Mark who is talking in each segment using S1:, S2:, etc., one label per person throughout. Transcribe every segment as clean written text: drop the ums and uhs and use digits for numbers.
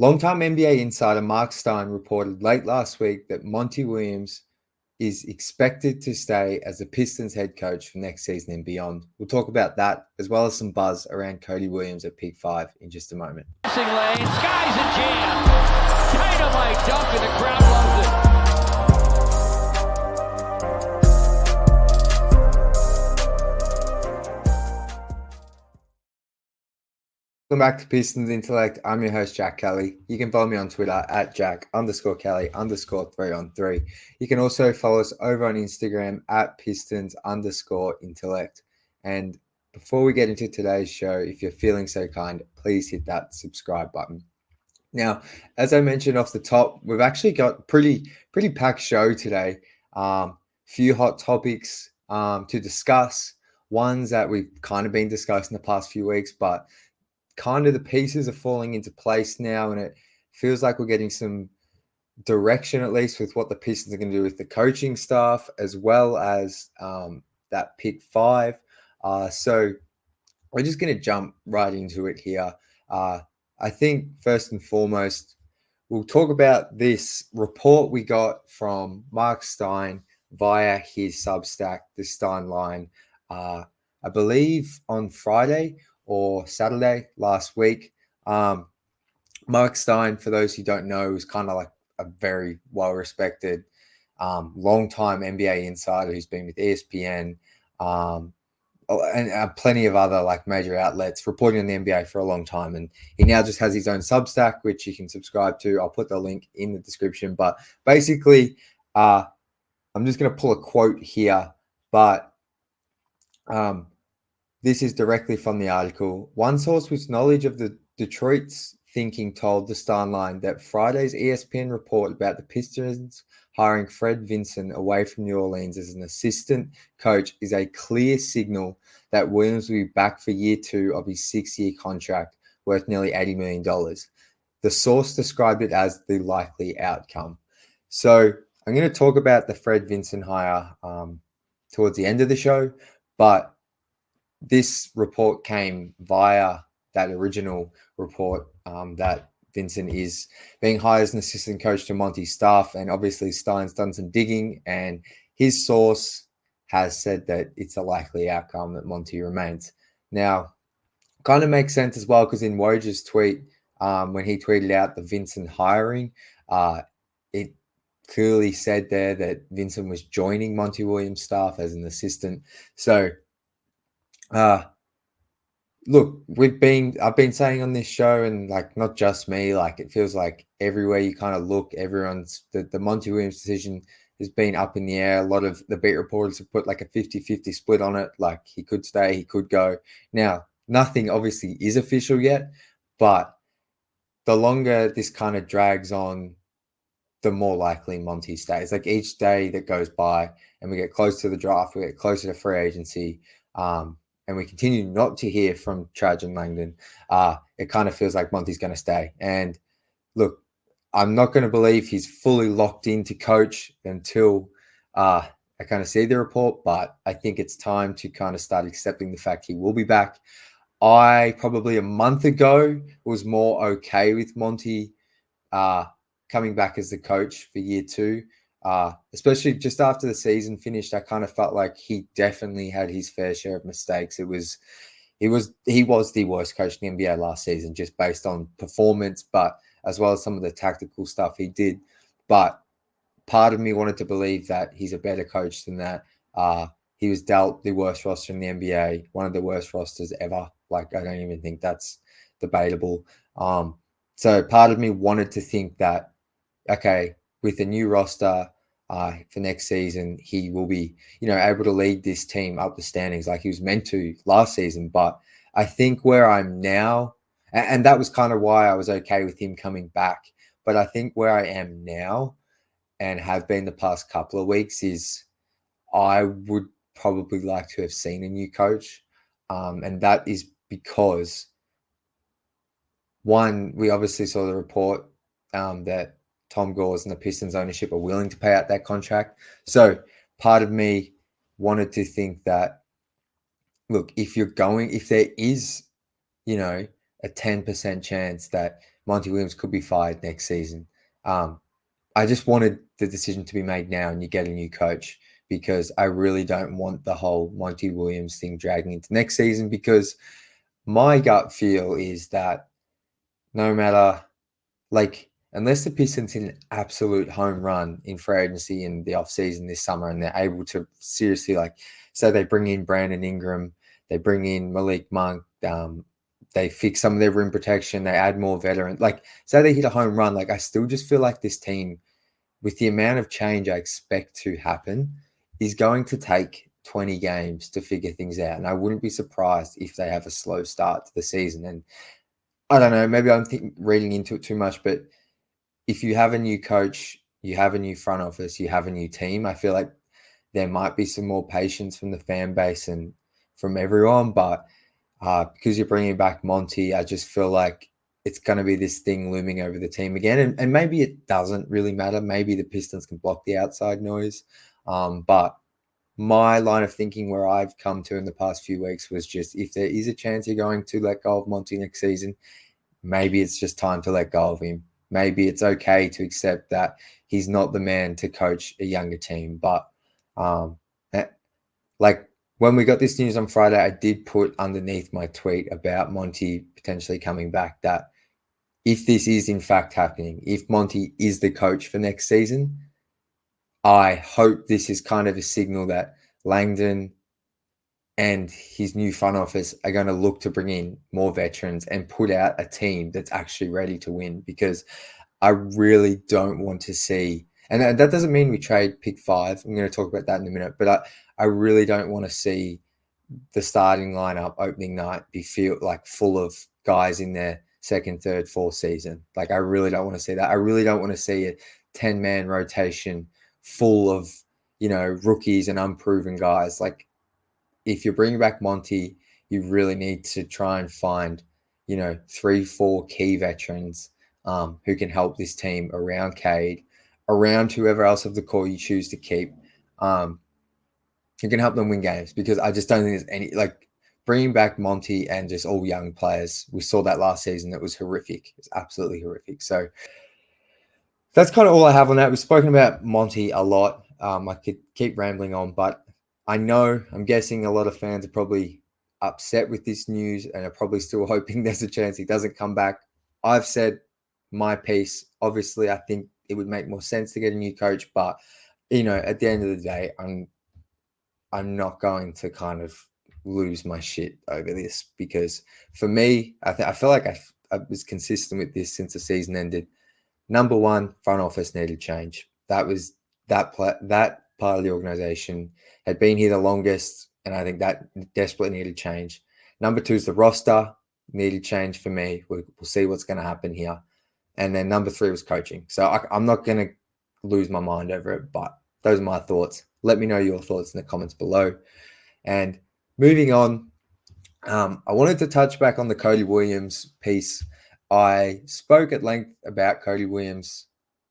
S1: Longtime NBA insider Mark Stein reported late last week that Monty Williams is expected to stay as the Pistons head coach for next season and beyond. We'll talk about that as well as some buzz around Cody Williams at pick 5 in just a moment.
S2: Passing lane, Sky's a jam. Dynamite dunk and the crowd loves it.
S1: Welcome back to Pistons Intellect. I'm your host, Jack Kelly. You can follow me on Twitter at Jack_Kelly_3on3. You can also follow us over on Instagram at Pistons_Intellect. And before we get into today's show, if you're feeling so kind, please hit that subscribe button. Now, as I mentioned off the top, we've actually got pretty packed show today. Few hot topics to discuss. Ones that we've kind of been discussing the past few weeks, but kind of the pieces are falling into place now, and it feels like we're getting some direction, at least with what the Pistons are going to do with the coaching staff, as well as that pick 5. So we're just going to jump right into it here. I think first and foremost, we'll talk about this report we got from Mark Stein via his Substack, the Stein Line, I believe on Friday or Saturday last week. Mark Stein, for those who don't know, is kind of like a very well-respected, long-time NBA insider who's been with ESPN and plenty of other like major outlets reporting on the NBA for a long time. And he now just has his own Substack, which you can subscribe to. I'll put the link in the description. But basically, I'm just going to pull a quote here, but this is directly from the article. One source with knowledge of the Detroit's thinking told the Stein Line that Friday's ESPN report about the Pistons hiring Fred Vinson away from New Orleans as an assistant coach is a clear signal that Williams will be back for year 2 of his 6-year contract worth nearly $80 million. The source described it as the likely outcome. So I'm going to talk about the Fred Vinson hire towards the end of the show, but this report came via that original report that Vinson is being hired as an assistant coach to Monty's staff. And obviously Stein's done some digging, and his source has said that it's a likely outcome that Monty remains. Now, kind of makes sense as well, because in Woj's tweet, when he tweeted out the Vinson hiring, it clearly said there that Vinson was joining Monty Williams' staff as an assistant. So, look, I've been saying on this show, and like not just me, like it feels like everywhere you kind of look, everyone's the Monty Williams decision has been up in the air. A lot of the beat reporters have put like a 50-50 split on it. Like he could stay, he could go. Now, nothing obviously is official yet, but the longer this kind of drags on, the more likely Monty stays. Like each day that goes by and we get close to the draft, we get closer to free agency, and we continue not to hear from Traj and Langdon, it kind of feels like Monty's going to stay. And look, I'm not going to believe he's fully locked in to coach until I kind of see the report, but I think it's time to kind of start accepting the fact he will be back. I probably a month ago was more okay with Monty coming back as the coach for year 2. Especially just after the season finished, I kind of felt like he definitely had his fair share of mistakes. He was the worst coach in the NBA last season, just based on performance, but as well as some of the tactical stuff he did. But part of me wanted to believe that he's a better coach than that. He was dealt the worst roster in the NBA, one of the worst rosters ever. Like, I don't even think that's debatable. So part of me wanted to think that, okay, with a new roster for next season, he will be, able to lead this team up the standings like he was meant to last season. But I think where I'm now, and that was kind of why I was okay with him coming back. But I think where I am now and have been the past couple of weeks is I would probably like to have seen a new coach. And that is because, one, we obviously saw the report that Tom Gores and the Pistons ownership are willing to pay out that contract. So part of me wanted to think that, look, if there is, a 10% chance that Monty Williams could be fired next season. I just wanted the decision to be made now and you get a new coach, because I really don't want the whole Monty Williams thing dragging into next season, because my gut feel is that no matter, like, unless the Pistons hit an absolute home run in free agency in the offseason this summer and they're able to seriously, like, so they bring in Brandon Ingram, they bring in Malik Monk, they fix some of their rim protection, they add more veterans. Like, say they hit a home run, like, I still just feel like this team, with the amount of change I expect to happen, is going to take 20 games to figure things out. And I wouldn't be surprised if they have a slow start to the season. And I don't know, maybe I'm reading into it too much, but if you have a new coach, you have a new front office, you have a new team, I feel like there might be some more patience from the fan base and from everyone. But because you're bringing back Monty, I just feel like it's going to be this thing looming over the team again. And maybe it doesn't really matter. Maybe the Pistons can block the outside noise. But my line of thinking where I've come to in the past few weeks was just, if there is a chance you're going to let go of Monty next season, maybe it's just time to let go of him. Maybe it's okay to accept that he's not the man to coach a younger team. But like, when we got this news on Friday, I did put underneath my tweet about Monty potentially coming back that if this is in fact happening, if Monty is the coach for next season, I hope this is kind of a signal that Langdon and his new front office are going to look to bring in more veterans and put out a team that's actually ready to win, because I really don't want to see, and that doesn't mean we trade pick 5. I'm going to talk about that in a minute, but I really don't want to see the starting lineup opening night be full of guys in their second, third, fourth season. Like, I really don't want to see that. I really don't want to see a 10-man rotation full of, rookies and unproven guys. Like, if you're bringing back Monty, you really need to try and find, 3-4 key veterans who can help this team around Cade, around whoever else of the core you choose to keep, who can help them win games. Because I just don't think there's any, like, bringing back Monty and just all young players. We saw that last season. That was horrific. It was absolutely horrific. So that's kind of all I have on that. We've spoken about Monty a lot. I could keep rambling on, but I'm guessing a lot of fans are probably upset with this news and are probably still hoping there's a chance he doesn't come back. I've said my piece. Obviously, I think it would make more sense to get a new coach, but at the end of the day, I'm not going to kind of lose my shit over this, because for me, I feel like I was consistent with this since the season ended. Number one, front office needed change. That was that part of the organization had been here the longest, and I think that desperately needed change. Number two is the roster needed change for me. We'll see what's going to happen here. And then number 3 was coaching. So I'm not going to lose my mind over it, but those are my thoughts. Let me know your thoughts in the comments below. And moving on, I wanted to touch back on the Cody Williams piece. I spoke at length about Cody Williams.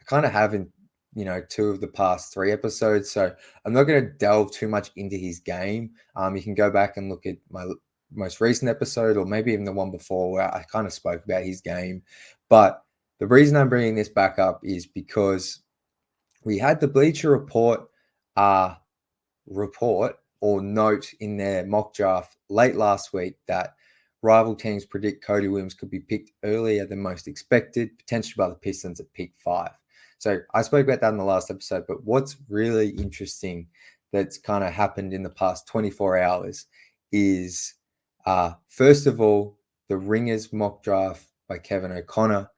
S1: I kind of have in 2 of the past 3 episodes, so I'm not going to delve too much into his game. You can go back and look at my most recent episode, or maybe even the one before, where I kind of spoke about his game. But the reason I'm bringing this back up is because we had the Bleacher Report or note in their mock draft late last week that rival teams predict Cody Williams could be picked earlier than most expected, potentially by the Pistons at pick 5. So I spoke about that in the last episode, but what's really interesting that's kind of happened in the past 24 hours is, first of all, the Ringers mock draft by Kevin O'Connor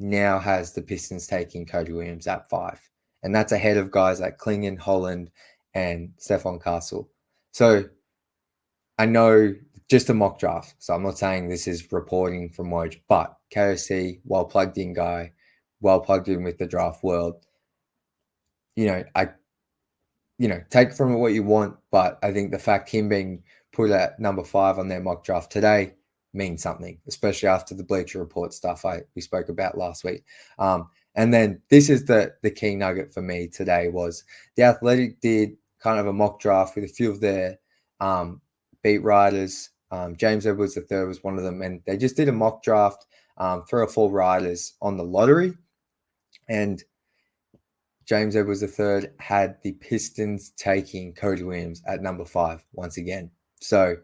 S1: now has the Pistons taking Cody Williams at 5. And that's ahead of guys like Klingon, Holland, and Stephon Castle. So I know just a mock draft, so I'm not saying this is reporting from Woj, but KOC, well plugged in guy, well plugged in with the draft world. Take from it what you want, but I think the fact him being put at number 5 on their mock draft today means something, especially after the Bleacher Report stuff we spoke about last week. And then this is the key nugget for me today was The Athletic did kind of a mock draft with a few of their beat writers. James Edwards III was one of them, and they just did a mock draft 3 or 4 riders on the lottery. And James Edwards III had the Pistons taking Cody Williams at number 5 once again. So,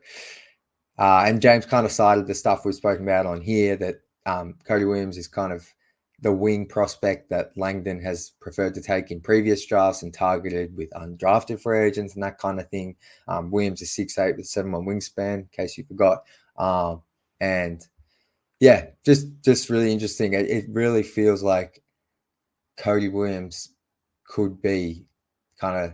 S1: and James kind of cited the stuff we've spoken about on here, that Cody Williams is kind of the wing prospect that Langdon has preferred to take in previous drafts and targeted with undrafted free agents and that kind of thing. Williams is 6'8" with 7'1" wingspan, in case you forgot. And yeah, just really interesting. It really feels like Cody Williams could be kind of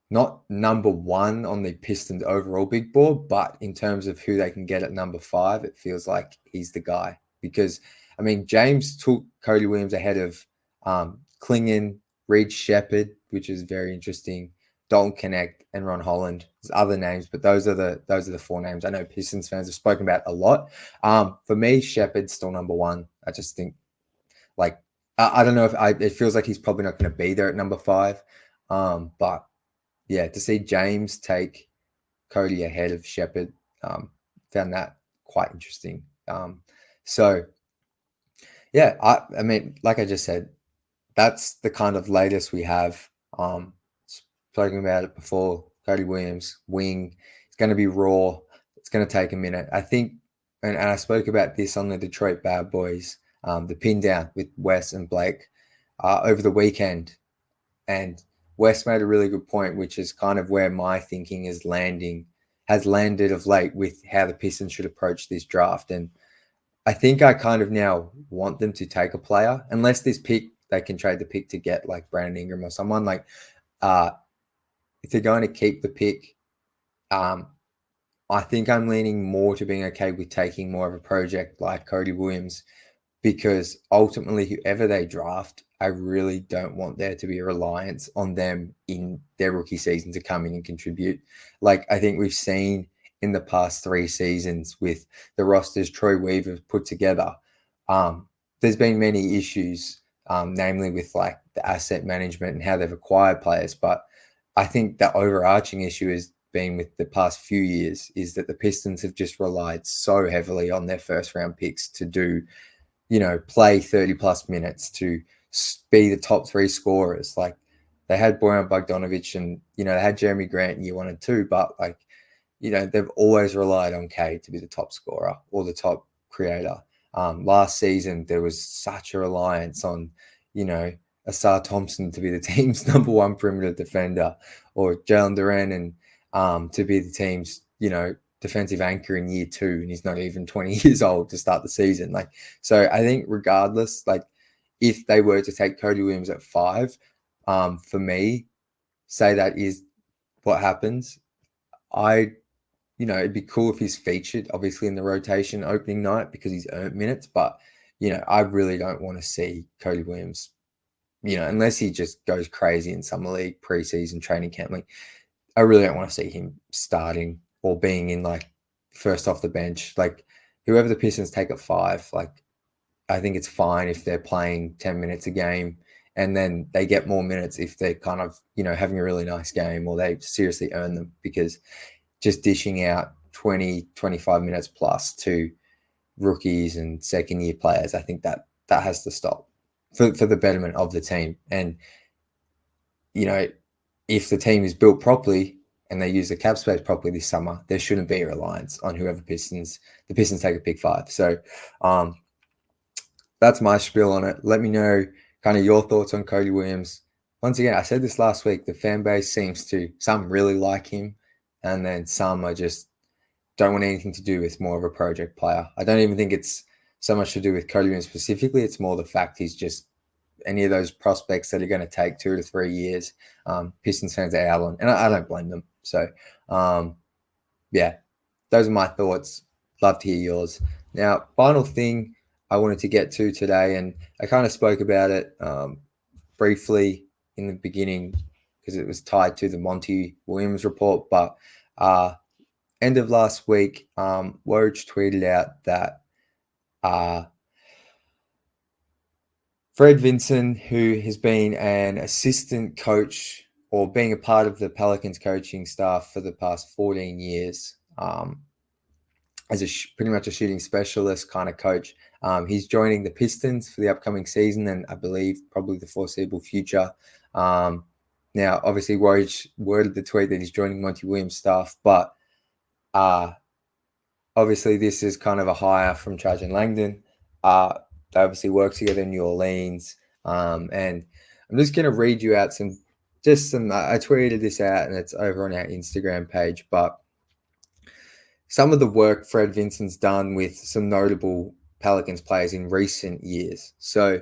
S1: not number 1 on the Pistons overall big board, but in terms of who they can get at number 5, it feels like he's the guy. Because, I mean, James took Cody Williams ahead of Klingon, Reed Shepherd, which is very interesting, Dalton Connect, and Ron Holland. There's other names, but those are the 4 names I know Pistons fans have spoken about a lot. For me, Shepherd's still number 1. I just think, like, I don't know if it feels like he's probably not going to be there at number 5. But yeah, to see James take Cody ahead of Shepherd, found that quite interesting. So yeah, I mean, like I just said, that's the kind of latest we have. Spoken about it before. Cody Williams, wing. It's going to be raw. It's going to take a minute. I think, and I spoke about this on the Detroit Bad Boys, the pin down with Wes and Blake over the weekend. And Wes made a really good point, which is kind of where my thinking has landed of late with how the Pistons should approach this draft. And I think I kind of now want them to take a player, unless this pick, they can trade the pick to get like Brandon Ingram or someone. Like, if they're going to keep the pick, I think I'm leaning more to being okay with taking more of a project like Cody Williams, because ultimately whoever they draft, I really don't want there to be a reliance on them in their rookie season to come in and contribute. Like I think we've seen in the past 3 seasons with the rosters Troy Weaver put together, there's been many issues, namely with like the asset management and how they've acquired players. But I think the overarching issue has been with the past few years is that the Pistons have just relied so heavily on their first round picks to do, play 30 plus minutes, to be the top 3 scorers. Like they had Bojan Bogdanovic and, they had Jeremy Grant in year 1 and 2, but like, they've always relied on Cade to be the top scorer or the top creator. Last season, there was such a reliance on, Asar Thompson to be the team's number 1 perimeter defender, or Jalen Duran and to be the team's, defensive anchor in year 2, and he's not even 20 years old to start the season. Like, so I think regardless, like if they were to take Cody Williams at 5, for me, say that is what happens. It'd be cool if he's featured, obviously, in the rotation opening night because he's earned minutes. But, I really don't want to see Cody Williams, unless he just goes crazy in summer league, preseason, training camp. Like, I really don't want to see him starting or being in, like, first off the bench. Like, whoever the Pistons take at 5, like, I think it's fine if they're playing 10 minutes a game, and then they get more minutes if they're kind of, having a really nice game or they seriously earn them, because just dishing out 20, 25 minutes plus to rookies and second-year players, I think that has to stop for the betterment of the team. And, if the team is built properly and they use the cap space properly this summer, there shouldn't be a reliance on whoever the Pistons take a pick 5. So that's my spiel on it. Let me know kind of your thoughts on Cody Williams. Once again, I said this last week, the fan base seems to, some really like him, and then some are just don't want anything to do with more of a project player. I don't even think it's so much to do with Cody Williams specifically. It's more the fact he's just any of those prospects that are going to take 2 to 3 years. Pistons fans are out on, and I don't blame them. So, yeah, those are my thoughts. Love to hear yours. Now, final thing I wanted to get to today, and I kind of spoke about it briefly in the beginning because it was tied to the Monty Williams report, but end of last week, Woj tweeted out that Fred Vinson, who has been an assistant coach or being a part of the Pelicans coaching staff for the past 14 years, as pretty much a shooting specialist kind of coach. He's joining the Pistons for the upcoming season, and I believe probably the foreseeable future. Now, obviously, Woj worded the tweet that he's joining Monty Williams' staff, but obviously this is kind of a hire from Trajan Langdon. They obviously work together in New Orleans, and I'm just going to read you out some. I tweeted this out, and it's over on our Instagram page, but some of the work Fred Vinson's done with some notable Pelicans players in recent years. So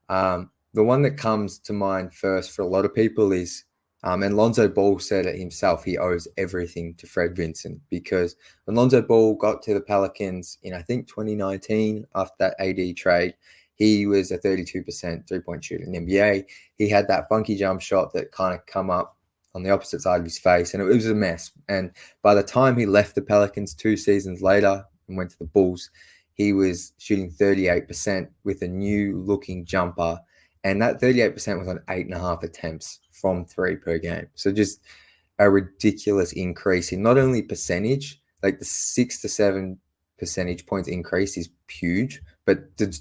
S1: the one that comes to mind first for a lot of people is, and Lonzo Ball said it himself, he owes everything to Fred Vinson, because when Lonzo Ball got to the Pelicans in, I think, 2019, after that AD trade, he was a 32% three-point shooter in the NBA. He had that funky jump shot that kind of come up on the opposite side of his face, and it was a mess. And by the time he left the Pelicans 2 seasons later and went to the Bulls, he was shooting 38% with a new-looking jumper, and that 38% was on 8.5 attempts from 3 per game. So just a ridiculous increase in not only percentage, like the 6 to 7 percentage points increase is huge, but to,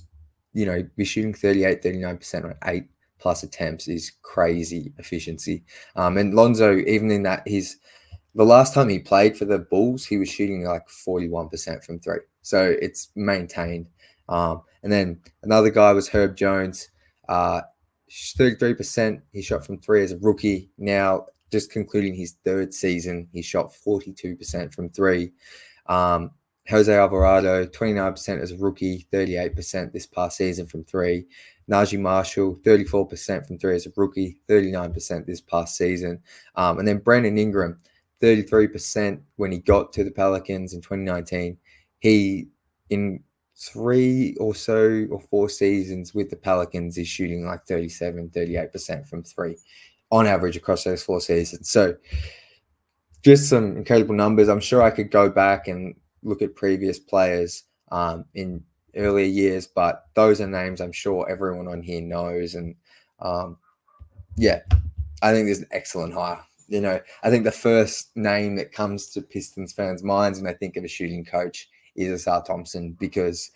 S1: be shooting 39% on 8 plus attempts is crazy efficiency. And Lonzo, even in that, the last time he played for the Bulls, he was shooting like 41% from 3. So it's maintained. And then another guy was Herb Jones, 33% he shot from 3 as a rookie. Now, just concluding his 3rd season, he shot 42% from 3. Jose Alvarado, 29% as a rookie, 38% this past season from 3. Najee Marshall, 34% from 3 as a rookie, 39% this past season. And then Brandon Ingram, 33% when he got to the Pelicans in 2019. He, in 3 or 4 seasons with the Pelicans, is shooting like 38% from 3 on average across those 4 seasons. So just some incredible numbers. I'm sure I could go back and look at previous players in earlier years, but those are names I'm sure everyone on here knows. And I think this is an excellent hire. I think the first name that comes to Pistons fans' minds when they think of a shooting coach is Asar Thompson, because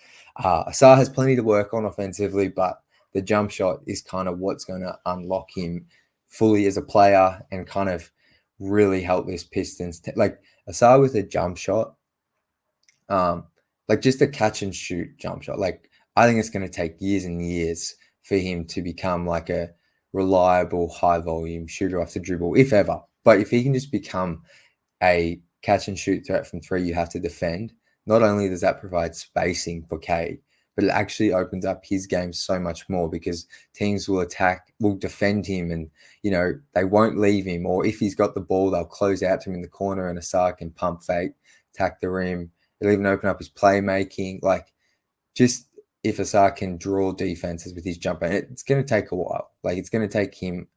S1: Asar has plenty to work on offensively, but the jump shot is kind of what's going to unlock him fully as a player and kind of really help this Pistons. Like Asar with a jump shot, like just a catch and shoot jump shot. Like I think it's going to take years and years for him to become like a reliable high volume shooter off the dribble, if ever. But if he can just become a catch and shoot threat from 3 you have to defend, not only does that provide spacing for Cade, but it actually opens up his game so much more, because teams will defend him, and they won't leave him. Or if he's got the ball, they'll close out to him in the corner, and Asar can pump fake, attack the rim. It'll even open up his playmaking. Like, just if Asar can draw defenses with his jumper, it's going to take a while. Like, it's going to take him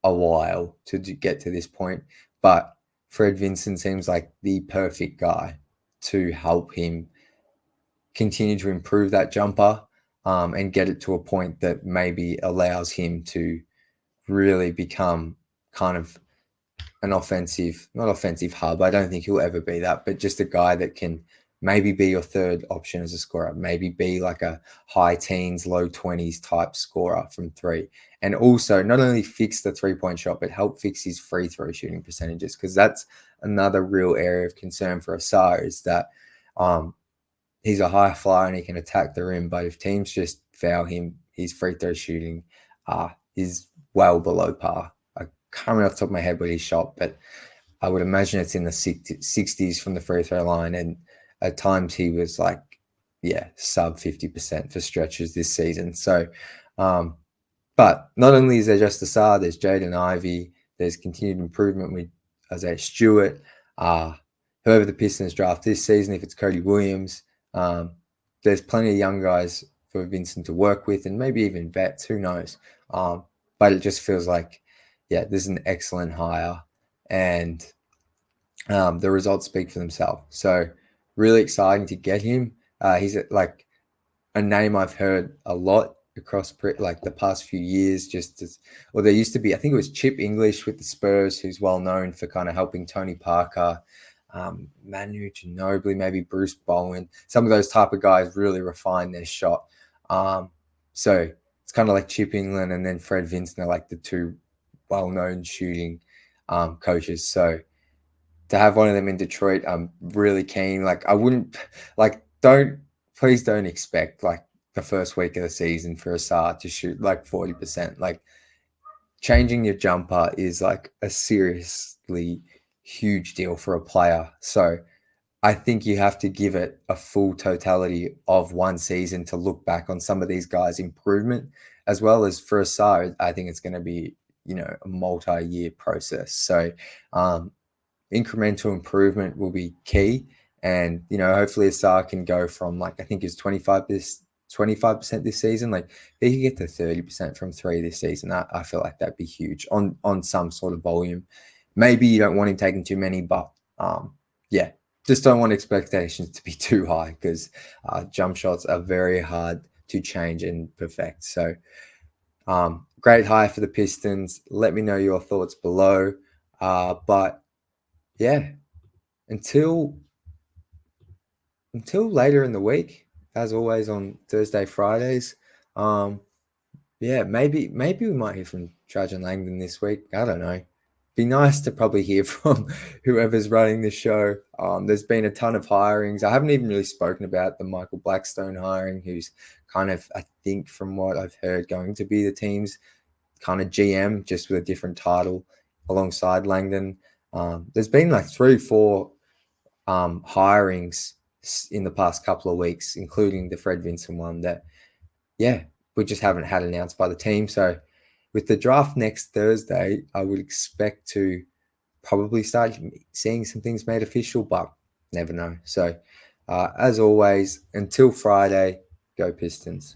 S1: a while to get to this point. But Fred Vinson seems like the perfect guy to help him continue to improve that jumper and get it to a point that maybe allows him to really become kind of an not offensive hub. I don't think he'll ever be that, but just a guy that can maybe be your 3rd option as a scorer, maybe be like a high teens, low 20s type scorer from 3. And also not only fix the 3-point shot, but help fix his free throw shooting percentages, because that's another real area of concern for Asar, is that he's a high flyer and he can attack the rim, but if teams just foul him, his free throw shooting is well below par. I can't remember off the top of my head what he shot, but I would imagine it's in the 60s from the free throw line, and at times he was like, sub 50% for stretches this season. So, but not only is there just Asar, there's Jaden Ivey, there's continued improvement with Isaiah Stewart, whoever the Pistons draft this season, if it's Cody Williams, there's plenty of young guys for Vincent to work with, and maybe even vets, who knows. But it just feels like, this is an excellent hire, and the results speak for themselves. So really exciting to get him. He's like a name I've heard a lot across like the past few years. There used to be, I think it was Chip English with the Spurs, who's well known for kind of helping Tony Parker Manu Ginobili, maybe Bruce Bowen. Some of those type of guys really refine their shot. So it's kind of like Chip England and then Fred Vinson are like the two well-known shooting coaches. So to have one of them in Detroit, I'm really keen. Like I wouldn't please don't expect like the first week of the season for Asar to shoot like 40%. Like changing your jumper is like a seriously huge deal for a player. So I think you have to give it a full totality of one season to look back on some of these guys' improvement, as well as for Asar. I think it's going to be, a multi-year process. So incremental improvement will be key. And, hopefully Asar can go from like, I think it's 25% this season. Like he can get to 30% from three this season. I feel like that'd be huge on some sort of volume. Maybe you don't want him taking too many, but yeah, just don't want expectations to be too high because jump shots are very hard to change and perfect. So great hire for the Pistons. Let me know your thoughts below. But yeah, until later in the week, as always on Thursday, Fridays. Yeah, maybe we might hear from Trajan Langdon this week. I don't know. Be nice to probably hear from whoever's running the show. There's been a ton of hirings. I haven't even really spoken about the Michael Blackstone hiring, who's kind of, I think from what I've heard, going to be the team's kind of GM, just with a different title alongside Langdon. There's been like 3-4 hirings in the past couple of weeks, including the Fred Vinson one that, yeah, we just haven't had announced by the team. So with the draft next Thursday, I would expect to probably start seeing some things made official, but never know. So as always, until Friday, go Pistons.